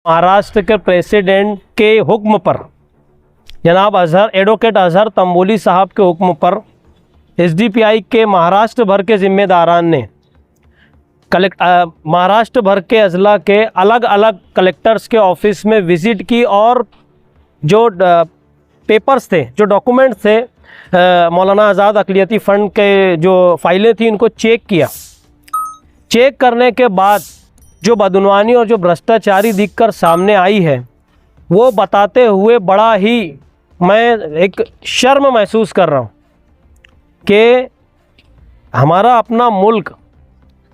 महाराष्ट्र के प्रेसिडेंट के हुक्म पर, जनाब एडवोकेट अजहर तंबोली साहब के हुक्म पर एसडीपीआई के महाराष्ट्र भर के ज़िम्मेदारान ने महाराष्ट्र भर के अजला के अलग अलग कलेक्टर्स के ऑफिस में विज़िट की और जो पेपर्स थे, जो डॉक्यूमेंट्स थे, मौलाना आज़ाद अक़लियती फ़ंड के जो फाइलें थी, इनको चेक किया। चेक करने के बाद जो बदनवानी और जो भ्रष्टाचारी दिखकर सामने आई है, वो बताते हुए बड़ा ही मैं एक शर्म महसूस कर रहा हूँ कि हमारा अपना मुल्क,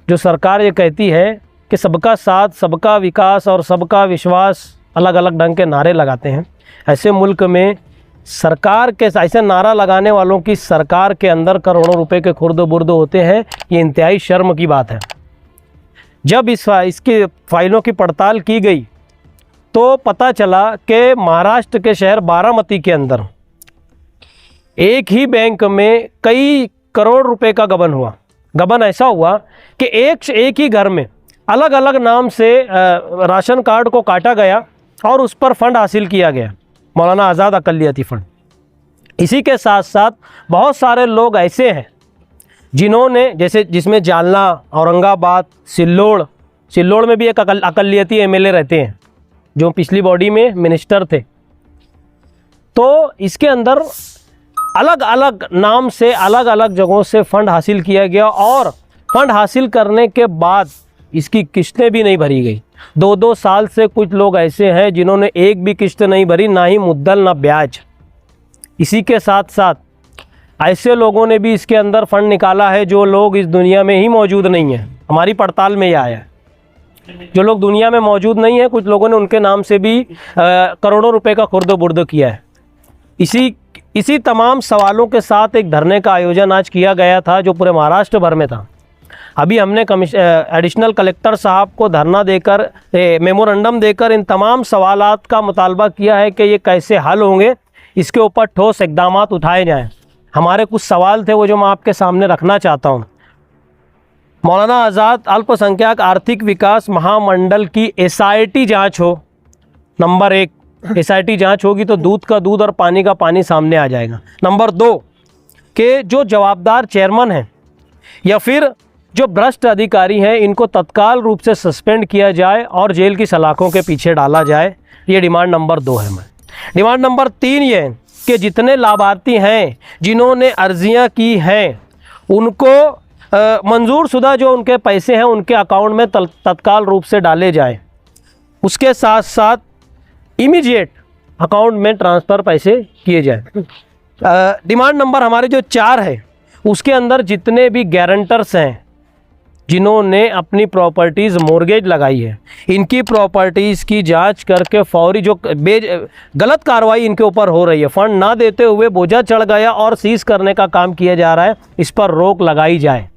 जो सरकार ये कहती है कि सबका साथ, सबका विकास और सबका विश्वास, अलग अलग ढंग के नारे लगाते हैं, ऐसे मुल्क में सरकार के ऐसे नारा लगाने वालों की सरकार के अंदर करोड़ों रुपए के खुर्द बुर्द होते हैं। ये इंतहाई शर्म की बात है। जब इसकी फ़ाइलों की पड़ताल की गई तो पता चला कि महाराष्ट्र के शहर बारामती के अंदर एक ही बैंक में कई करोड़ रुपए का गबन हुआ। गबन ऐसा हुआ कि एक ही घर में अलग अलग नाम से राशन कार्ड को काटा गया और उस पर फ़ंड हासिल किया गया, मौलाना आज़ाद अक़लियती फ़ंड। इसी के साथ साथ बहुत सारे लोग ऐसे हैं जिन्होंने, जैसे जिसमें जालना, औरंगाबाद, सिल्लोड़ में भी एक अक़लियती एमएलए रहते हैं जो पिछली बॉडी में मिनिस्टर थे। तो इसके अंदर अलग अलग नाम से अलग अलग जगहों से फ़ंड हासिल किया गया और फ़ंड हासिल करने के बाद इसकी किस्तें भी नहीं भरी गई। 2-2 साल से कुछ लोग ऐसे हैं जिन्होंने एक भी किस्त नहीं भरी, ना ही मुद्दल ना ब्याज। इसी के साथ साथ ऐसे लोगों ने भी इसके अंदर फ़ंड निकाला है जो लोग इस दुनिया में ही मौजूद नहीं हैं। हमारी पड़ताल में यह आया है, जो लोग दुनिया में मौजूद नहीं हैं, कुछ लोगों ने उनके नाम से भी करोड़ों रुपए का खुर्द बुर्द किया है। इसी तमाम सवालों के साथ एक धरने का आयोजन आज किया गया था जो पूरे महाराष्ट्र भर में था। अभी हमने एडिशनल कलेक्टर साहब को धरना देकर, मेमोरेंडम देकर इन तमाम सवालात का मुतालबा किया है कि ये कैसे हल होंगे, इसके ऊपर ठोस इक़दाम उठाए जाएँ। हमारे कुछ सवाल थे वो जो मैं आपके सामने रखना चाहता हूँ। मौलाना आज़ाद अल्पसंख्यक आर्थिक विकास महामंडल की एसआईटी जांच हो। नंबर 1, एसआईटी जांच होगी तो दूध का दूध और पानी का पानी सामने आ जाएगा। नंबर 2 के जो जवाबदार चेयरमैन हैं या फिर जो भ्रष्ट अधिकारी हैं, इनको तत्काल रूप से सस्पेंड किया जाए और जेल की सलाखों के पीछे डाला जाए। ये डिमांड नंबर 2 है। मैं डिमांड नंबर 3 ये है कि जितने लाभार्थी हैं जिन्होंने अर्जियां की हैं, उनको मंजूर शुदा जो उनके पैसे हैं उनके अकाउंट में तत्काल रूप से डाले जाएं। उसके साथ साथ इमीडिएट अकाउंट में ट्रांसफ़र पैसे किए जाएं। डिमांड नंबर हमारे जो 4 है, उसके अंदर जितने भी गारंटर्स हैं जिन्होंने अपनी प्रॉपर्टीज़ मॉर्गेज लगाई है, इनकी प्रॉपर्टीज़ की जांच करके फौरी जो गलत कार्रवाई इनके ऊपर हो रही है, फ़ंड ना देते हुए बोझा चढ़ गया और सीज़ करने का काम किया जा रहा है, इस पर रोक लगाई जाए।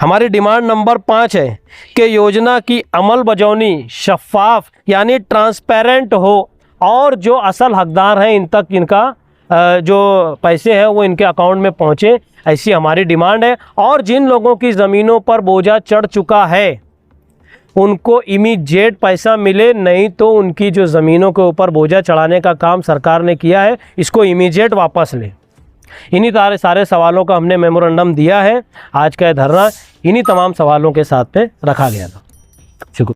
हमारी डिमांड नंबर 5 है कि योजना की अमल बजौनी शफ़ाफ यानी ट्रांसपेरेंट हो और जो असल हकदार हैं इन तक इनका जो पैसे हैं वो इनके अकाउंट में पहुँचे, ऐसी हमारी डिमांड है। और जिन लोगों की ज़मीनों पर बोझा चढ़ चुका है उनको इमीडिएट पैसा मिले, नहीं तो उनकी जो ज़मीनों के ऊपर बोझा चढ़ाने का काम सरकार ने किया है इसको इमीडिएट वापस ले। इन्हीं सारे सवालों का हमने मेमोरेंडम दिया है। आज का धरना इन्हीं तमाम सवालों के साथ पे रखा गया था।